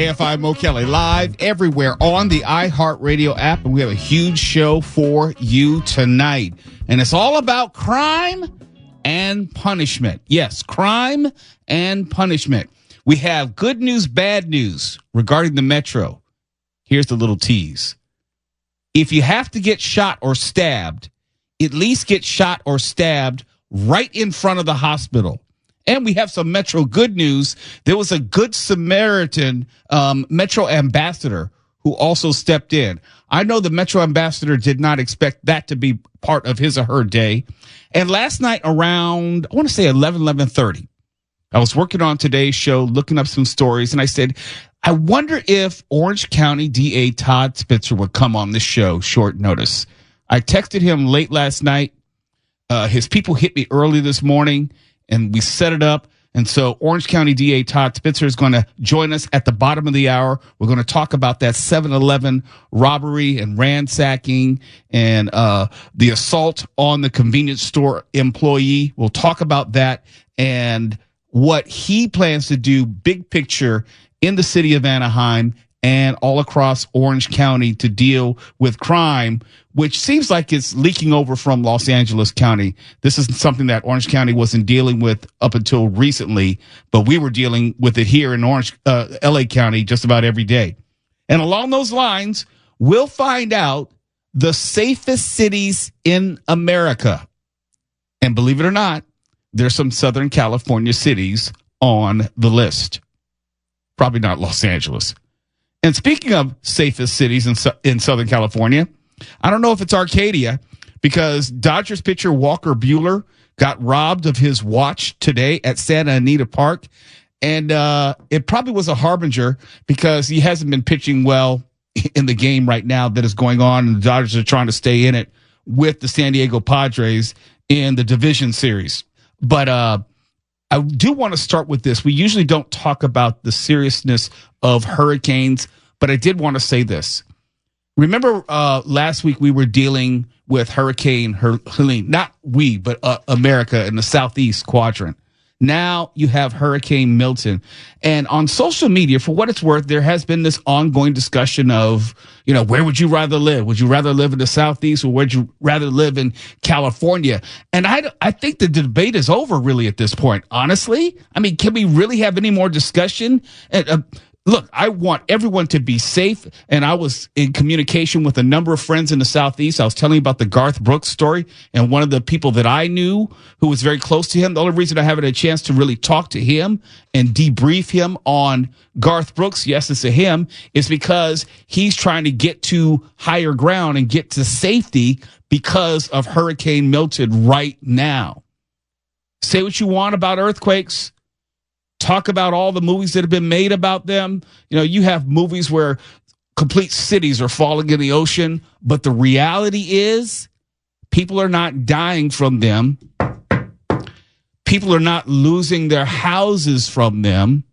KFI Mo Kelly live everywhere on the iHeartRadio app, and we have a huge show for you tonight. And it's all about crime and punishment. Yes, crime and punishment. We have good news, bad news regarding the Metro. Here's the little tease. If you have to get shot or stabbed, at least get shot or stabbed right in front of the hospital. And we have some Metro good news. There was a Good Samaritan Metro ambassador who also stepped in. I know the Metro ambassador did not expect that to be part of his or her day. And last night around, I want to say 11:30, I was working on today's show, looking up some stories, and I said, I wonder if Orange County DA Todd Spitzer would come on this show short notice. I texted him late last night. His people hit me early this morning, and we set it up. And so Orange County DA Todd Spitzer is going to join us at the bottom of the hour. We're going to talk about that 7-Eleven robbery and ransacking and the assault on the convenience store employee. We'll talk about that and what he plans to do big picture in the city of Anaheim and all across Orange County to deal with crime, which seems like it's leaking over from Los Angeles County. This is something that Orange County wasn't dealing with up until recently, but we were dealing with it here in LA County just about every day. And along those lines, we'll find out the safest cities in America. And believe it or not, there's some Southern California cities on the list. Probably not Los Angeles. And speaking of safest cities in Southern California, I don't know if it's Arcadia because Dodgers pitcher Walker Buehler got robbed of his watch today at Santa Anita Park. And it probably was a harbinger because he hasn't been pitching well in the game right now that is going on. And the Dodgers are trying to stay in it with the San Diego Padres in the division series. But I do want to start with this. We usually don't talk about the seriousness of hurricanes, but I did want to say this. Remember last week we were dealing with Hurricane Helene, not we, but America in the southeast quadrant. Now you have Hurricane Milton. And on social media, for what it's worth, there has been this ongoing discussion of, where would you rather live? Would you rather live in the southeast or would you rather live in California? And I think the debate is over really at this point. Honestly, I mean, can we really have any more discussion? Look, I want everyone to be safe, and I was in communication with a number of friends in the Southeast. I was telling you about the Garth Brooks story, and one of the people that I knew who was very close to him, the only reason I haven't had a chance to really talk to him and debrief him on Garth Brooks, yes, it's a him, is because he's trying to get to higher ground and get to safety because of Hurricane Milton right now. Say what you want about earthquakes. Talk about all the movies that have been made about them. You have movies where complete cities are falling in the ocean, but the reality is people are not dying from them. People are not losing their houses from them.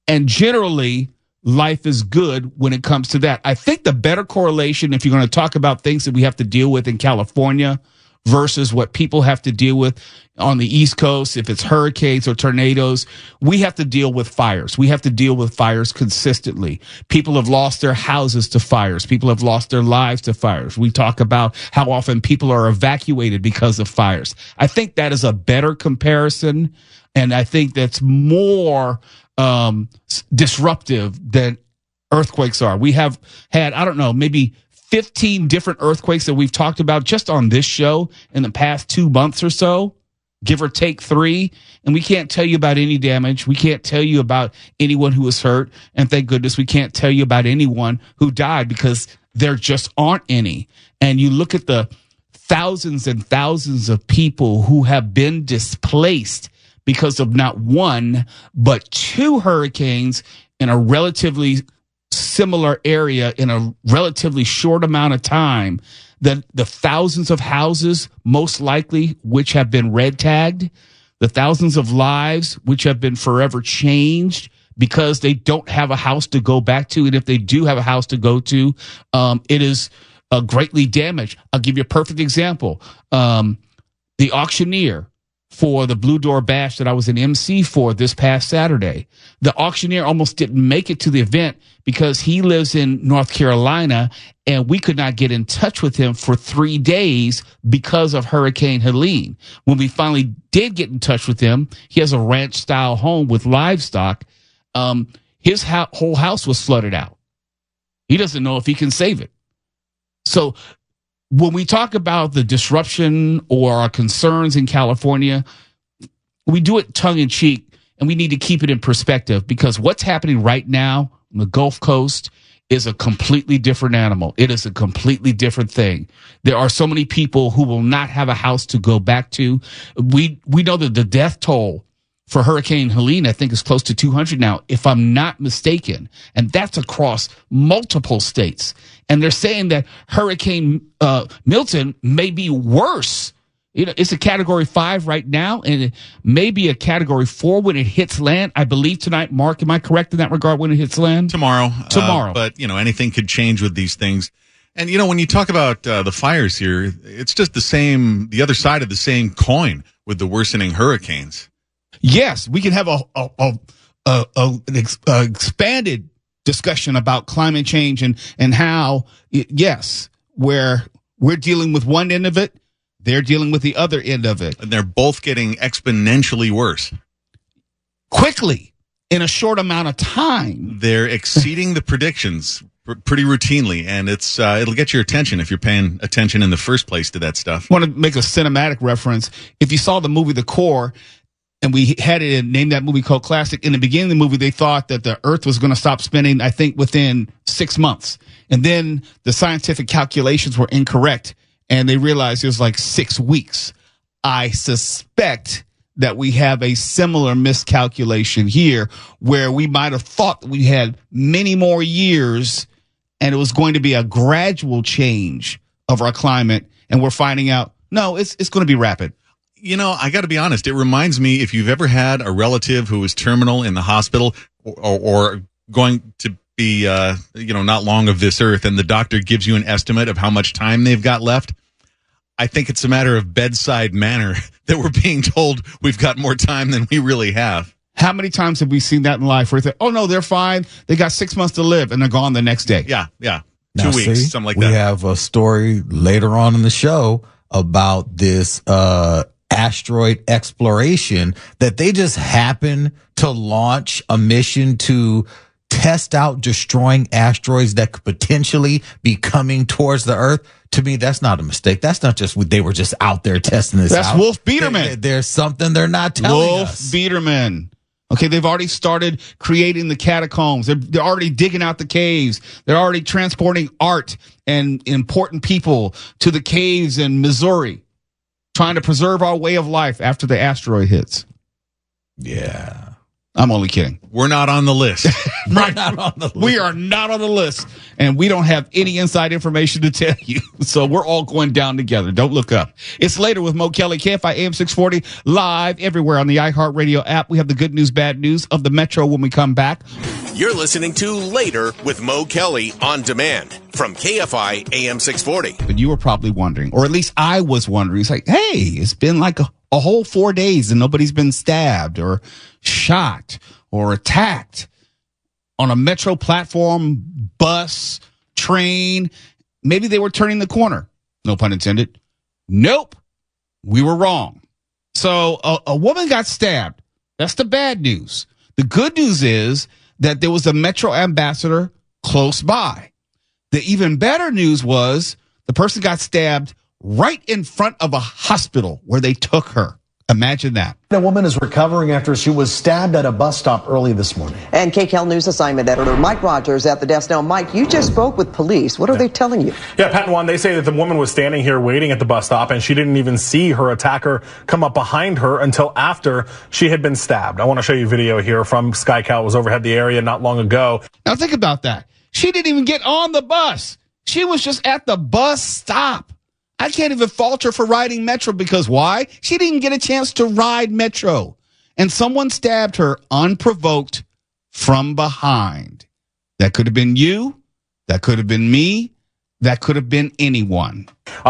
And generally, life is good when it comes to that. I think the better correlation, if you're going to talk about things that we have to deal with in California versus what people have to deal with on the East Coast, if it's hurricanes or tornadoes, we have to deal with fires. We have to deal with fires consistently. People have lost their houses to fires. People have lost their lives to fires. We talk about how often people are evacuated because of fires. I think that is a better comparison, and I think that's more disruptive than earthquakes are. We have had, maybe 15 different earthquakes that we've talked about just on this show in the past 2 months or so, give or take 3. And we can't tell you about any damage. We can't tell you about anyone who was hurt. And thank goodness we can't tell you about anyone who died because there just aren't any. And you look at the thousands and thousands of people who have been displaced because of not one, but 2 hurricanes in a relatively similar area in a relatively short amount of time, that the thousands of houses, most likely, which have been red tagged, the thousands of lives, which have been forever changed because they don't have a house to go back to. And if they do have a house to go to, it is greatly damaged. I'll give you a perfect example. The auctioneer for the Blue Door Bash that I was an MC for this past Saturday. The auctioneer almost didn't make it to the event because he lives in North Carolina, and we could not get in touch with him for 3 days because of Hurricane Helene. When we finally did get in touch with him, he has a ranch-style home with livestock. His whole house was flooded out. He doesn't know if he can save it. So when we talk about the disruption or our concerns in California, we do it tongue in cheek, and we need to keep it in perspective, because what's happening right now on the Gulf Coast is a completely different animal. It is a completely different thing. There are so many people who will not have a house to go back to. We know that the death toll for Hurricane Helene, I think, is close to 200 now, if I'm not mistaken. And that's across multiple states. And they're saying that Hurricane Milton may be worse. You know, it's a Category 5 right now, and it may be a Category 4 when it hits land. I believe tonight. Mark, am I correct in that regard when it hits land? Tomorrow. But, anything could change with these things. And, when you talk about the fires here, it's just the other side of the same coin with the worsening hurricanes. Yes, we can have an expanded discussion about climate change and how, yes, where we're dealing with one end of it, they're dealing with the other end of it. And they're both getting exponentially worse. Quickly, in a short amount of time. They're exceeding the predictions pretty routinely, and it'll get your attention if you're paying attention in the first place to that stuff. I want to make a cinematic reference. If you saw the movie The Core, and we had it and named that movie Cult Classic, in the beginning of the movie, they thought that the Earth was going to stop spinning, I think, within 6 months. And then the scientific calculations were incorrect, and they realized it was like 6 weeks. I suspect that we have a similar miscalculation here, where we might have thought that we had many more years and it was going to be a gradual change of our climate, and we're finding out, no, it's going to be rapid. I got to be honest. It reminds me, if you've ever had a relative who was terminal in the hospital or going to be, not long of this earth, and the doctor gives you an estimate of how much time they've got left. I think it's a matter of bedside manner that we're being told we've got more time than we really have. How many times have we seen that in life where they say, oh, no, they're fine. They got 6 months to live, and they're gone the next day. Yeah. Now, 2 weeks, something like that. We have a story later on in the show about this asteroid exploration that they just happen to launch a mission to test out destroying asteroids that could potentially be coming towards the Earth. To me, that's not a mistake. That's not just they were just out there testing this out. That's Wolf Biederman. There's something they're not telling us. Wolf Biederman. Okay, they've already started creating the catacombs. They're already digging out the caves. They're already transporting art and important people to the caves in Missouri, trying to preserve our way of life after the asteroid hits. Yeah. I'm only kidding. We're not on the list. Right. We are not on the list, and we don't have any inside information to tell you. So we're all going down together. Don't look up. It's later with Mo Kelly, KFI AM 640, live everywhere on the iHeartRadio app. We have the good news, bad news of the Metro when we come back. You're listening to Later with Mo Kelly on demand from KFI AM 640. But you were probably wondering, or at least I was wondering, it's like, hey, it's been like a whole 4 days and nobody's been stabbed or shot or attacked on a metro platform, bus, train. Maybe they were turning the corner. No pun intended. Nope. We were wrong. So a woman got stabbed. That's the bad news. The good news is that there was a metro ambassador close by. The even better news was the person got stabbed right in front of a hospital where they took her. Imagine that. A woman is recovering after she was stabbed at a bus stop early this morning. And KCAL News assignment editor Mike Rogers at the desk. Now, Mike, you just spoke with police. What are they telling you? Yeah, Pat and Juan, they say that the woman was standing here waiting at the bus stop and she didn't even see her attacker come up behind her until after she had been stabbed. I want to show you video here from SkyCal. It was overhead the area not long ago. Now think about that. She didn't even get on the bus. She was just at the bus stop. I can't even fault her for riding Metro because why? She didn't get a chance to ride Metro. And someone stabbed her unprovoked from behind. That could have been you. That could have been me. That could have been anyone.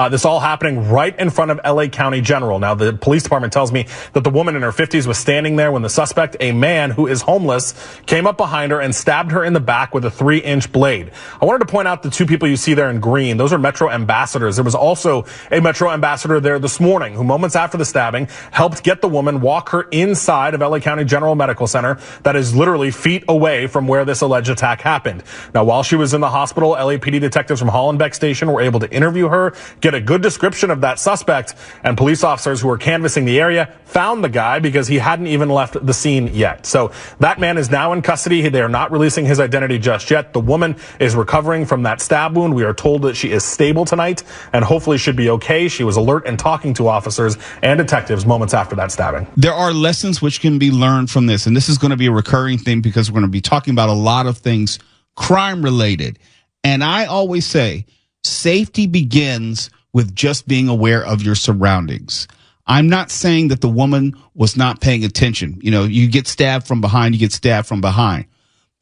This all happening right in front of LA County General. Now, the police department tells me that the woman in her 50s was standing there when the suspect, a man who is homeless, came up behind her and stabbed her in the back with a 3-inch blade. I wanted to point out the two people you see there in green. Those are Metro ambassadors. There was also a Metro ambassador there this morning who moments after the stabbing helped get the woman, walk her inside of LA County General Medical Center that is literally feet away from where this alleged attack happened. Now, while she was in the hospital, LAPD detectives from Hollenbeck Station were able to interview her, get a good description of that suspect, and police officers who were canvassing the area found the guy because he hadn't even left the scene yet. So that man is now in custody. They are not releasing his identity just yet. The woman is recovering from that stab wound. We are told that she is stable tonight and hopefully should be okay. She was alert and talking to officers and detectives moments after that stabbing. There are lessons which can be learned from this, and this is going to be a recurring thing because we're going to be talking about a lot of things crime related. And I always say safety begins with just being aware of your surroundings. I'm not saying that the woman was not paying attention. You know, you get stabbed from behind, you get stabbed from behind.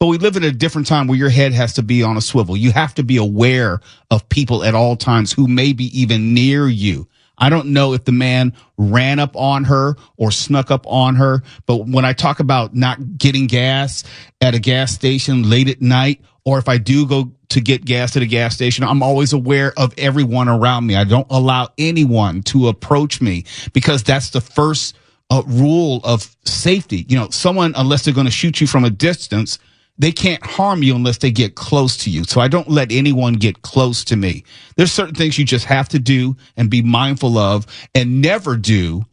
But we live in a different time where your head has to be on a swivel. You have to be aware of people at all times who may be even near you. I don't know if the man ran up on her or snuck up on her, but when I talk about not getting gas at a gas station late at night, or if I do go to get gas at a gas station, I'm always aware of everyone around me. I don't allow anyone to approach me because that's the first rule of safety. You know, someone, unless they're going to shoot you from a distance, they can't harm you unless they get close to you. So I don't let anyone get close to me. There's certain things you just have to do and be mindful of and never do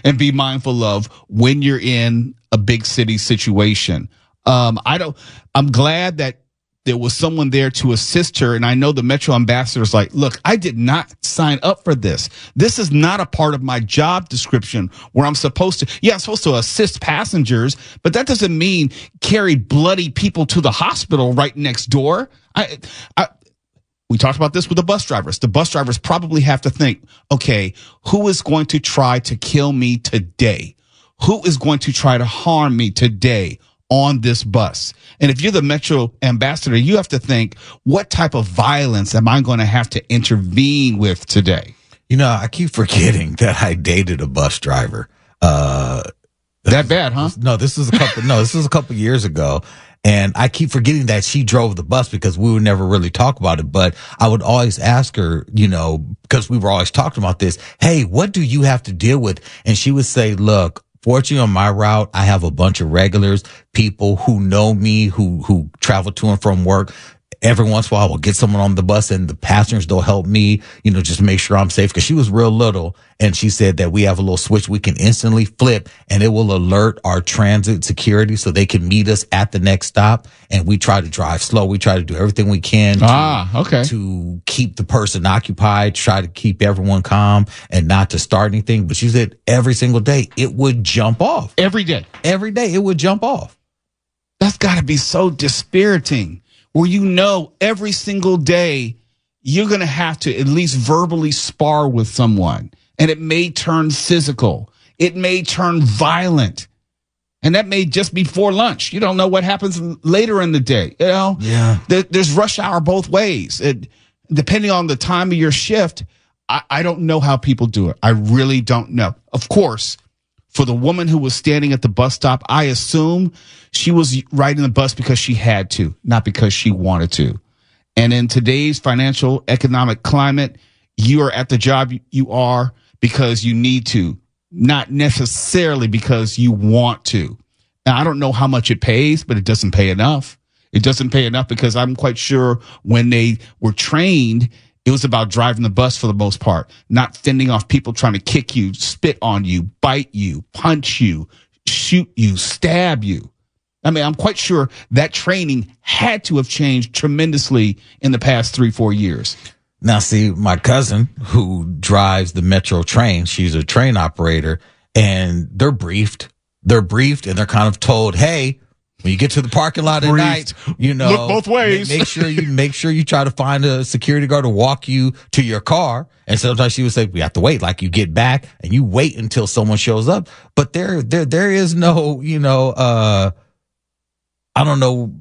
and be mindful of when you're in a big city situation. I'm glad that there was someone there to assist her. And I know the Metro ambassador is like, look, I did not sign up for this. This is not a part of my job description where I'm supposed to assist passengers, but that doesn't mean carry bloody people to the hospital right next door. We talked about this with the bus drivers. The bus drivers probably have to think, okay, who is going to try to kill me today? Who is going to try to harm me today on this bus? And if you're the Metro ambassador, you have to think, what type of violence am I going to have to intervene with today? You know, I keep forgetting that I dated a bus driver. That bad, huh? No, this was a couple years ago. And I keep forgetting that she drove the bus because we would never really talk about it. But I would always ask her, you know, because we were always talking about this. Hey, what do you have to deal with? And she would say, look, fortunately, on my route, I have a bunch of regulars, people who know me, who travel to and from work. Every once in a while, we'll get someone on the bus and the passengers, they'll help me, you know, just make sure I'm safe. Cause she was real little. And she said that we have a little switch we can instantly flip and it will alert our transit security so they can meet us at the next stop. And we try to drive slow. We try to do everything we can to keep the person occupied, try to keep everyone calm and not to start anything. But she said every single day it would jump off. Every day It would jump off. That's got to be so dispiriting. Where you know every single day you're going to have to at least verbally spar with someone. And it may turn physical. It may turn violent. And that may just be before lunch. You don't know what happens later in the day. You know, there's rush hour both ways. Depending on the time of your shift, I don't know how people do it. I really don't know. Of course, for the woman who was standing at the bus stop, I assume she was riding the bus because she had to, not because she wanted to. And in today's financial economic climate, you are at the job you are because you need to, not necessarily because you want to. Now, I don't know how much it pays, but it doesn't pay enough. It doesn't pay enough because I'm quite sure when they were trained, it was about driving the bus for the most part, not fending off people trying to kick you, spit on you, bite you, punch you, shoot you, stab you. I mean, I'm quite sure that training had to have changed tremendously in the past 3-4 years. Now, see, my cousin who drives the Metro train, she's a train operator, and they're briefed and they're kind of told, hey, when you get to the parking lot at night, you know, look both ways. Make sure you try to find a security guard to walk you to your car. And sometimes she would say, we have to wait. Like you get back and you wait until someone shows up. But there is no, you know, I don't know.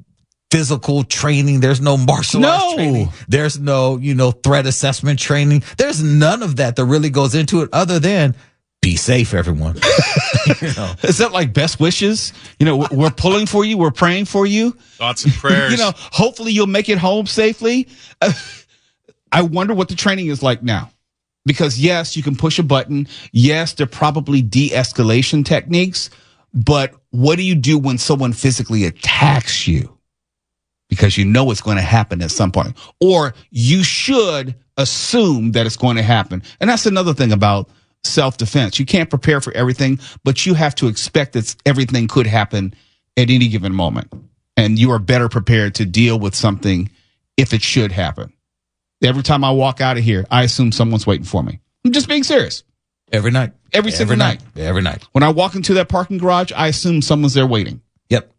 physical training. There's no martial arts training. There's no, threat assessment training. There's none of that really goes into it other than be safe, everyone. Is that like best wishes? We're pulling for you. We're praying for you. Thoughts and prayers. Hopefully you'll make it home safely. I wonder what the training is like now. Because yes, you can push a button. Yes, there are probably de-escalation techniques. But what do you do when someone physically attacks you? Because it's going to happen at some point. Or you should assume that it's going to happen. And that's another thing about self-defense. You can't prepare for everything, but you have to expect that everything could happen at any given moment. And you are better prepared to deal with something if it should happen. Every time I walk out of here, I assume someone's waiting for me. I'm just being serious. Every night. Every single night. Every night. When I walk into that parking garage, I assume someone's there waiting. Yep.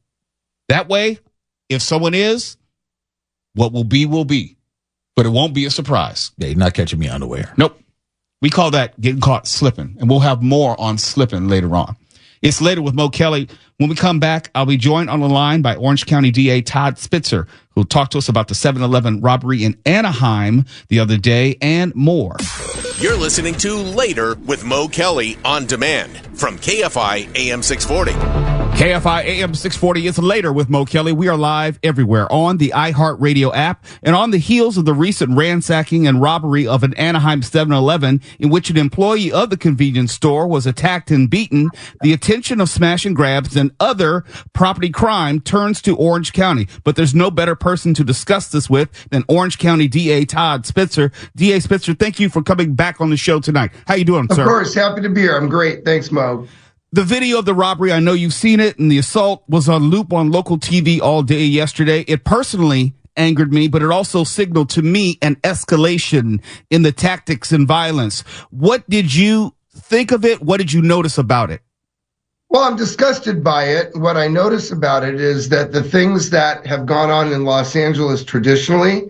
That way, if someone is, what will be, will be. But it won't be a surprise. Yeah, you're not catching me unaware. Nope. We call that getting caught slipping. And we'll have more on slipping later on. It's Later with Mo Kelly. When we come back, I'll be joined on the line by Orange County DA Todd Spitzer, who'll talk to us about the 7-Eleven robbery in Anaheim the other day and more. You're listening to Later with Mo Kelly on demand from KFI AM 640. KFI AM 640 is Later with Mo Kelly. We are live everywhere on the iHeartRadio app and on the heels of the recent ransacking and robbery of an Anaheim 7-Eleven in which an employee of the convenience store was attacked and beaten. The attention of smash and grabs and other property crime turns to Orange County. But there's no better person to discuss this with than Orange County DA Todd Spitzer. DA Spitzer, thank you for coming back on the show tonight. How you doing, sir? Of course, happy to be here. I'm great. Thanks, Mo. The video of the robbery, I know you've seen it, and the assault was on loop on local TV all day yesterday. It personally angered me, but it also signaled to me an escalation in the tactics and violence. What did you think of it? What did you notice about it? Well, I'm disgusted by it. What I notice about it is that the things that have gone on in Los Angeles traditionally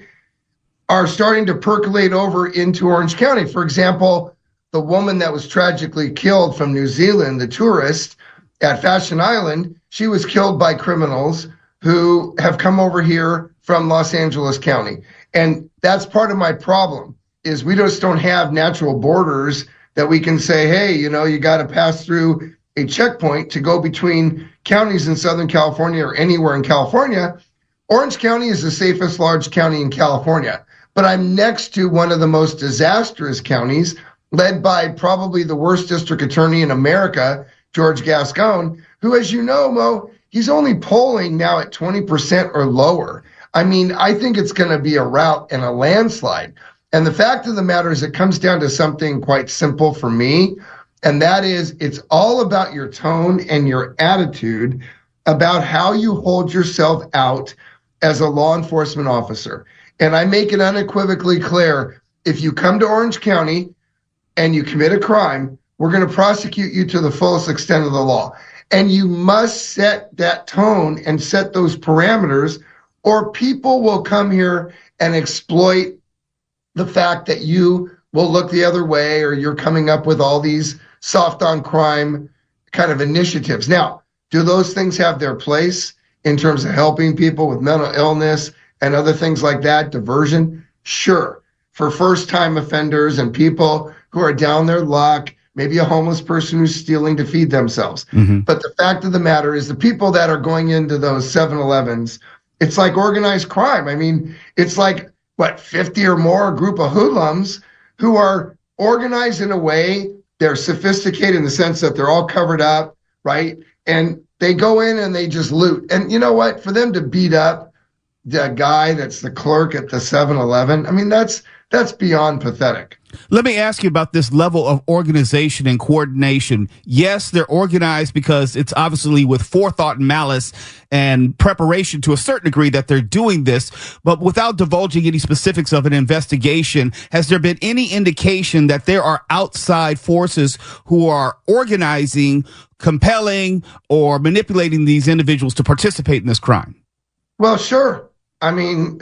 are starting to percolate over into Orange County. For example, the woman that was tragically killed from New Zealand, the tourist at Fashion Island, she was killed by criminals who have come over here from Los Angeles County. And that's part of my problem, is we just don't have natural borders that we can say, hey, you got to pass through a checkpoint to go between counties in Southern California or anywhere in California. Orange County is the safest large county in California, but I'm next to one of the most disastrous counties, led by probably the worst district attorney in America, George Gascon, who, as you know, Mo, he's only polling now at 20% or lower. I mean, I think it's going to be a rout and a landslide. And the fact of the matter is it comes down to something quite simple for me, and that is it's all about your tone and your attitude about how you hold yourself out as a law enforcement officer. And I make it unequivocally clear, if you come to Orange County and you commit a crime, we're going to prosecute you to the fullest extent of the law. And you must set that tone and set those parameters, or people will come here and exploit the fact that you will look the other way, or you're coming up with all these soft on crime kind of initiatives. Now, do those things have their place in terms of helping people with mental illness and other things like that, diversion? Sure. For first-time offenders and people who are down their luck, maybe a homeless person who's stealing to feed themselves. Mm-hmm. But the fact of the matter is the people that are going into those 7-Elevens, it's like organized crime. I mean, it's like, 50 or more, a group of hoodlums who are organized in a way, they're sophisticated in the sense that they're all covered up, right? And they go in and they just loot. And you know what? For them to beat up the guy that's the clerk at the 7-Eleven, I mean, that's beyond pathetic. Let me ask you about this level of organization and coordination. Yes, they're organized because it's obviously with forethought and malice and preparation to a certain degree that they're doing this, but without divulging any specifics of an investigation, has there been any indication that there are outside forces who are organizing, compelling, or manipulating these individuals to participate in this crime? Well, sure. I mean,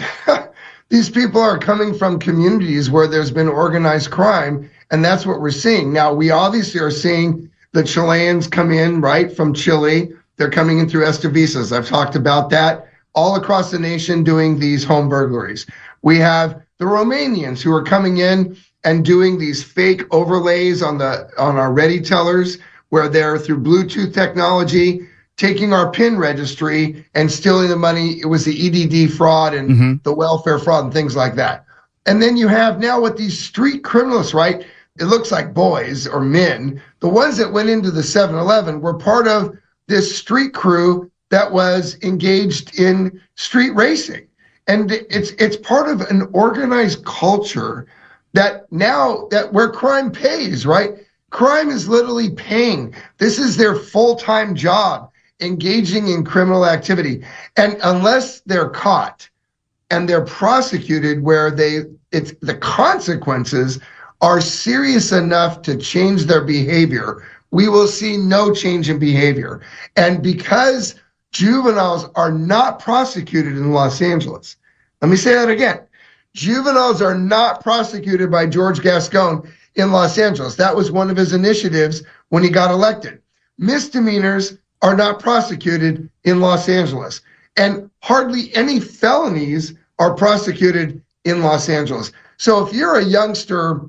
these people are coming from communities where there's been organized crime, and that's what we're seeing. Now, we obviously are seeing the Chileans come in, right, from Chile. They're coming in through Estavisas. I've talked about that. all across the nation doing these home burglaries. We have the Romanians who are coming in and doing these fake overlays on our ready tellers, where they're through Bluetooth technology taking our PIN registry and stealing the money. It was the EDD fraud and the welfare fraud and things like that. And then you have now with these street criminals, right? It looks like boys or men. The ones that went into the 7-Eleven were part of this street crew that was engaged in street racing. And it's part of an organized culture that now that where crime pays, right? Crime is literally paying. This is their full-time job, engaging in criminal activity. And unless they're caught and they're prosecuted where the consequences are serious enough to change their behavior, we will see no change in behavior. And because juveniles are not prosecuted in Los Angeles, let me say that again. Juveniles are not prosecuted by George Gascon in Los Angeles. That was one of his initiatives when he got elected. Misdemeanors are not prosecuted in Los Angeles. And hardly any felonies are prosecuted in Los Angeles. So if you're a youngster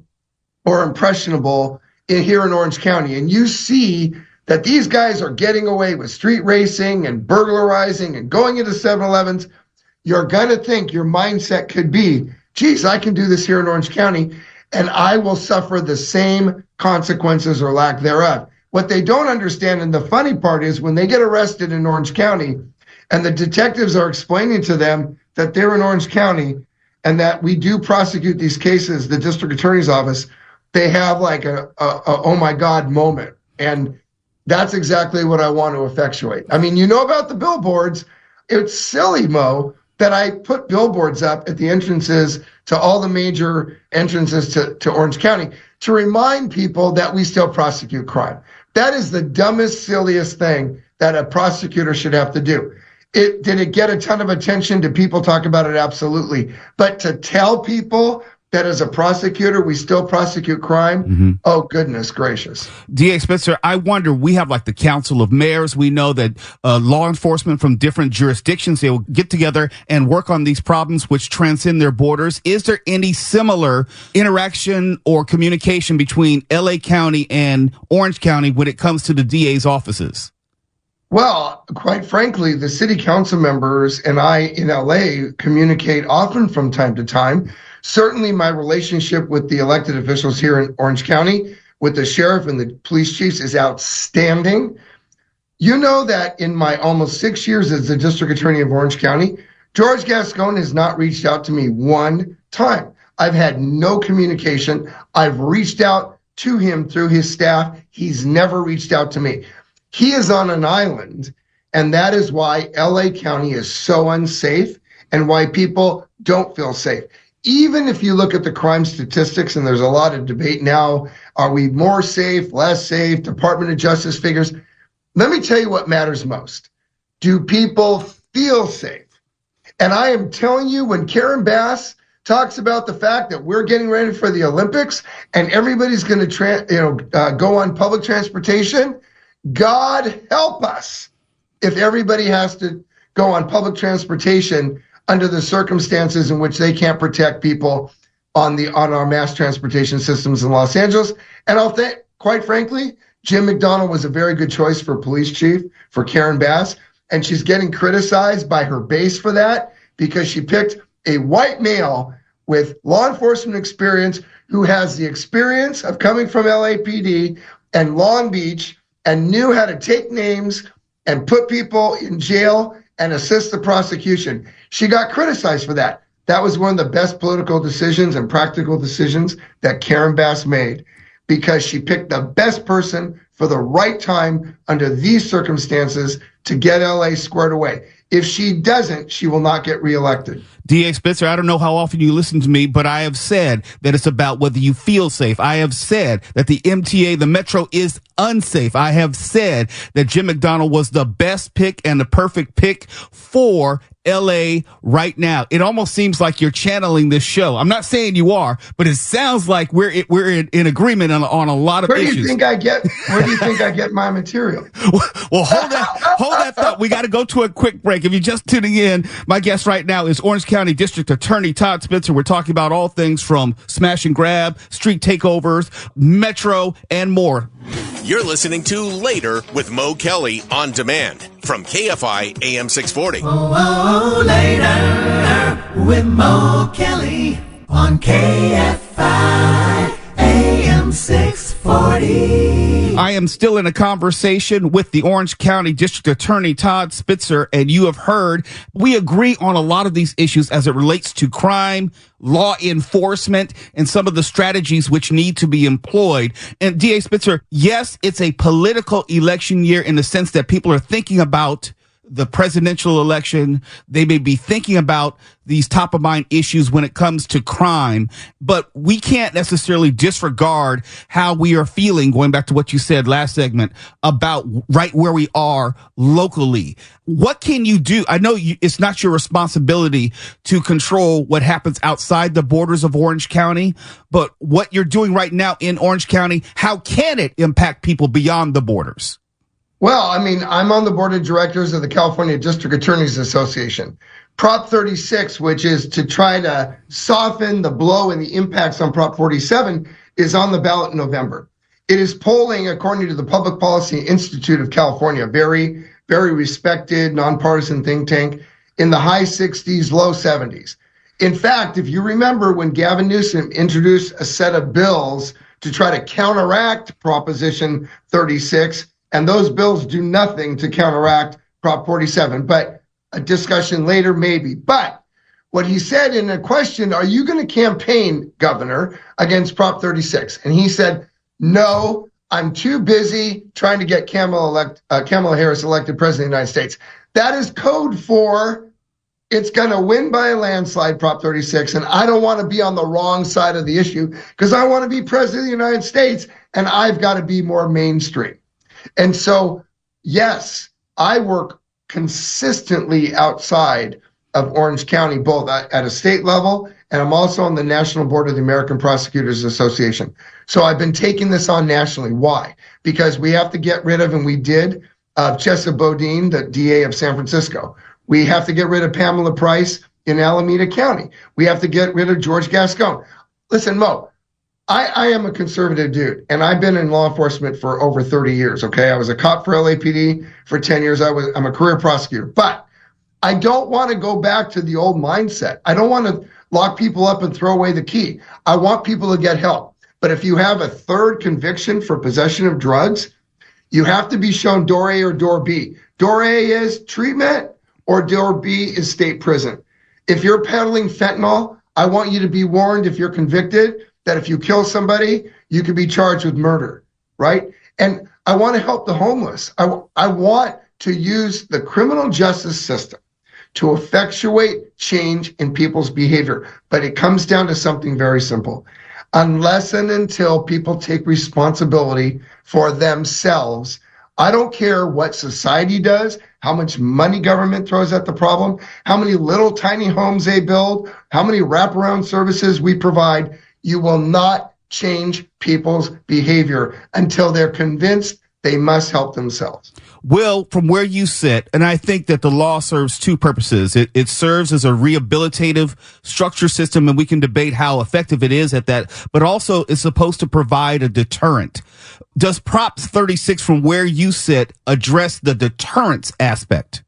or impressionable here in Orange County and you see that these guys are getting away with street racing and burglarizing and going into 7-Elevens, you're going to think your mindset could be, geez, I can do this here in Orange County and I will suffer the same consequences or lack thereof. What they don't understand, and the funny part is when they get arrested in Orange County and the detectives are explaining to them that they're in Orange County and that we do prosecute these cases, the district attorney's office, they have like a oh my God moment. And that's exactly what I want to effectuate. I mean, you know about the billboards. It's silly, Mo, that I put billboards up at the entrances to all the major entrances to Orange County to remind people that we still prosecute crime. That is the dumbest, silliest thing that a prosecutor should have to do. Did it get a ton of attention? Did people talk about it? Absolutely. But to tell people that as a prosecutor, we still prosecute crime. Oh, goodness gracious. DA Spitzer, I wonder, we have like the Council of Mayors. We know that law enforcement from different jurisdictions, they will get together and work on these problems which transcend their borders. Is there any similar interaction or communication between LA County and Orange County when it comes to the DA's offices? Well, quite frankly, the city council members and I in LA communicate often from time to time. Certainly my relationship with the elected officials here in Orange County, with the sheriff and the police chiefs, is outstanding. You know that in my almost 6 years as the district attorney of Orange County, George Gascon has not reached out to me one time. I've had no communication. I've reached out to him through his staff. He's never reached out to me. He is on an island, and that is why LA County is so unsafe and why people don't feel safe. Even if you look at the crime statistics, and there's a lot of debate now, are we more safe, less safe, Department of Justice figures? Let me tell you what matters most. Do people feel safe? And I am telling you, when Karen Bass talks about the fact that we're getting ready for the Olympics and everybody's going to go on public transportation, God help us if everybody has to go on public transportation under the circumstances in which they can't protect people on our mass transportation systems in Los Angeles. And I'll think, quite frankly, Jim McDonnell was a very good choice for police chief for Karen Bass, and she's getting criticized by her base for that because she picked a white male with law enforcement experience who has the experience of coming from LAPD and Long Beach and knew how to take names and put people in jail and assist the prosecution. She got criticized for that. That was one of the best political decisions and practical decisions that Karen Bass made because she picked the best person for the right time under these circumstances to get LA squared away. If she doesn't, she will not get reelected. DA Spitzer, I don't know how often you listen to me, but I have said that it's about whether you feel safe. I have said that the MTA, the Metro, is unsafe. I have said that Jim McDonnell was the best pick and the perfect pick for LA right now. It almost seems like you're channeling this show. I'm not saying you are, but it sounds like we're in agreement on a lot of Where issues. do you think I get my material? Well, hold that thought. We got to go to a quick break. If you're just tuning in, my guest right now is Orange County District Attorney Todd Spitzer. We're talking about all things from smash and grab, street takeovers, Metro, and more. You're listening to Later with Mo Kelly on demand from KFI AM 640. Later with Mo Kelly on KFI AM 640. I am still in a conversation with the Orange County District Attorney Todd Spitzer, and you have heard we agree on a lot of these issues as it relates to crime, law enforcement, and some of the strategies which need to be employed. And DA Spitzer, yes, it's a political election year in the sense that people are thinking about the presidential election. They may be thinking about these top of mind issues when it comes to crime, but we can't necessarily disregard how we are feeling, going back to what you said last segment, about right where we are locally. What can you do? I know it's not your responsibility to control what happens outside the borders of Orange County, but what you're doing right now in Orange County, how can it impact people beyond the borders? Well, I mean, I'm on the board of directors of the California District Attorneys Association. Prop 36, which is to try to soften the blow and the impacts on Prop 47, is on the ballot in November. It is polling, according to the Public Policy Institute of California, very, very respected, nonpartisan think tank, in the high 60s, low 70s. In fact, if you remember when Gavin Newsom introduced a set of bills to try to counteract Proposition 36, and those bills do nothing to counteract Prop 47, but a discussion later, maybe. But what he said in a question, are you going to campaign, Governor, against Prop 36? And he said, no, I'm too busy trying to get Kamala Harris elected president of the United States. That is code for it's going to win by a landslide, Prop 36, and I don't want to be on the wrong side of the issue because I want to be president of the United States, and I've got to be more mainstream. And so, yes, I work consistently outside of Orange County, both at a state level, and I'm also on the national board of the American Prosecutors Association. So I've been taking this on nationally. Why? Because we have to get rid of, and we did, Chesa Boudin, the DA of San Francisco. We have to get rid of Pamela Price in Alameda County. We have to get rid of George Gascon. Listen, Mo, I am a conservative dude, and I've been in law enforcement for over 30 years, okay? I was a cop for LAPD for 10 years. I'm a career prosecutor. But I don't want to go back to the old mindset. I don't want to lock people up and throw away the key. I want people to get help. But if you have a third conviction for possession of drugs, you have to be shown door A or door B. Door A is treatment, or door B is state prison. If you're peddling fentanyl, I want you to be warned if you're convicted that if you kill somebody, you could be charged with murder, right? And I want to help the homeless. I want to use the criminal justice system to effectuate change in people's behavior. But it comes down to something very simple. Unless and until people take responsibility for themselves, I don't care what society does, how much money government throws at the problem, how many little tiny homes they build, how many wraparound services we provide, you will not change people's behavior until they're convinced they must help themselves. Will, from where you sit, and I think that the law serves two purposes. It serves as a rehabilitative structure system, and we can debate how effective it is at that, but also it's supposed to provide a deterrent. Does Prop 36, from where you sit, address the deterrence aspect?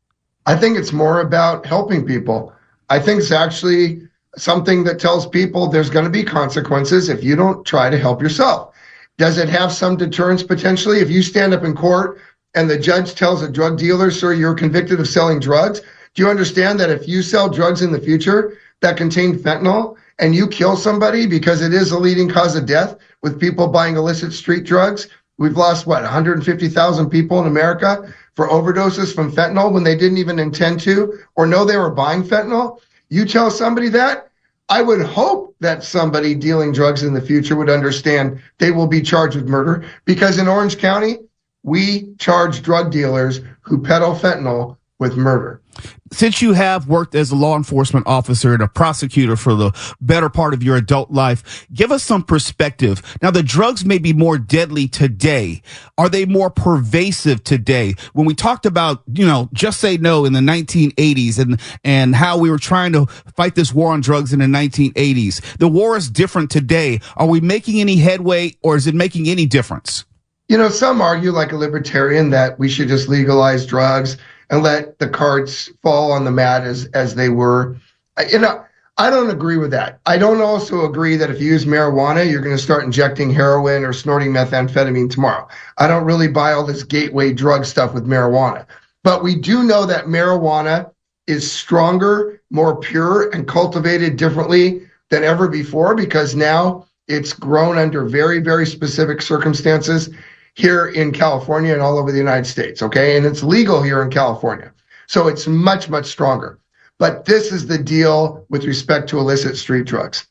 I think it's more about helping people. I think it's actually something that tells people there's going to be consequences if you don't try to help yourself. Does it have some deterrence potentially? If you stand up in court and the judge tells a drug dealer, sir, you're convicted of selling drugs, do you understand that if you sell drugs in the future that contain fentanyl and you kill somebody, because it is a leading cause of death with people buying illicit street drugs, we've lost, 150,000 people in America for overdoses from fentanyl when they didn't even intend to or know they were buying fentanyl? You tell somebody that, I would hope that somebody dealing drugs in the future would understand they will be charged with murder, because in Orange County, we charge drug dealers who peddle fentanyl with murder. Since you have worked as a law enforcement officer and a prosecutor for the better part of your adult life, give us some perspective. Now, the drugs may be more deadly today. Are they more pervasive today? When we talked about, Just Say No in the 1980s and how we were trying to fight this war on drugs in the 1980s, the war is different today. Are we making any headway, or is it making any difference? Some argue, like a libertarian, that we should just legalize drugs and let the cards fall on the mat as they were. I don't agree with that. I don't also agree that if you use marijuana, you're going to start injecting heroin or snorting methamphetamine tomorrow. I don't really buy all this gateway drug stuff with marijuana. But we do know that marijuana is stronger, more pure, and cultivated differently than ever before, because now it's grown under very, very specific circumstances here in California and all over the United States, okay? And it's legal here in California. So it's much, much stronger. But this is the deal with respect to illicit street drugs.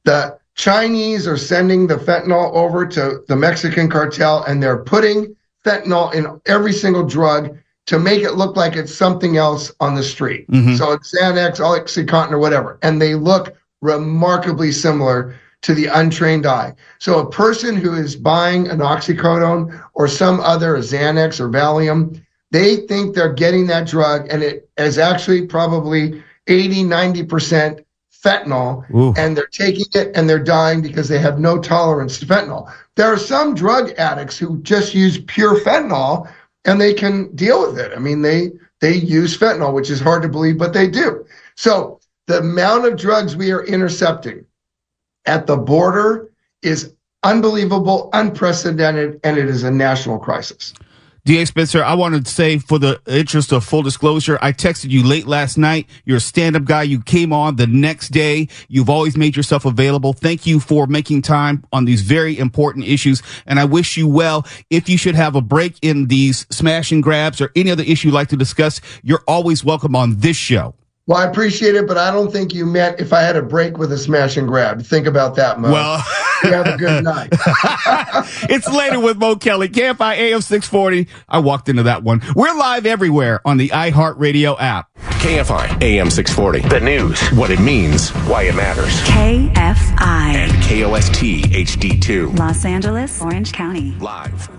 The Chinese are sending the fentanyl over to the Mexican cartel, and they're putting fentanyl in every single drug to make it look like it's something else on the street. Mm-hmm. So it's Xanax, Oxycontin, or whatever. And they look remarkably similar to the untrained eye. So a person who is buying an oxycodone or some other Xanax or Valium, they think they're getting that drug, and it is actually probably 80-90% fentanyl. Ooh. And they're taking it and they're dying because they have no tolerance to fentanyl. There are some drug addicts who just use pure fentanyl and they can deal with it. I mean, they use fentanyl, which is hard to believe, but they do. So the amount of drugs we are intercepting at the border is unbelievable, unprecedented, and it is a national crisis. DA Spitzer, I wanted to say, for the interest of full disclosure, I texted you late last night. You're a stand-up guy. You came on the next day. You've always made yourself available. Thank you for making time on these very important issues, and I wish you well. If you should have a break in these smash and grabs or any other issue you'd like to discuss, you're always welcome on this show. Well, I appreciate it, but I don't think you meant if I had a break with a smash and grab. Think about that, Mo. Well, you have a good night. It's Later with Mo Kelly, KFI AM 640. I walked into that one. We're live everywhere on the iHeartRadio app. KFI AM 640. The news, what it means, why it matters. KFI. And KOST HD2. Los Angeles, Orange County. Live.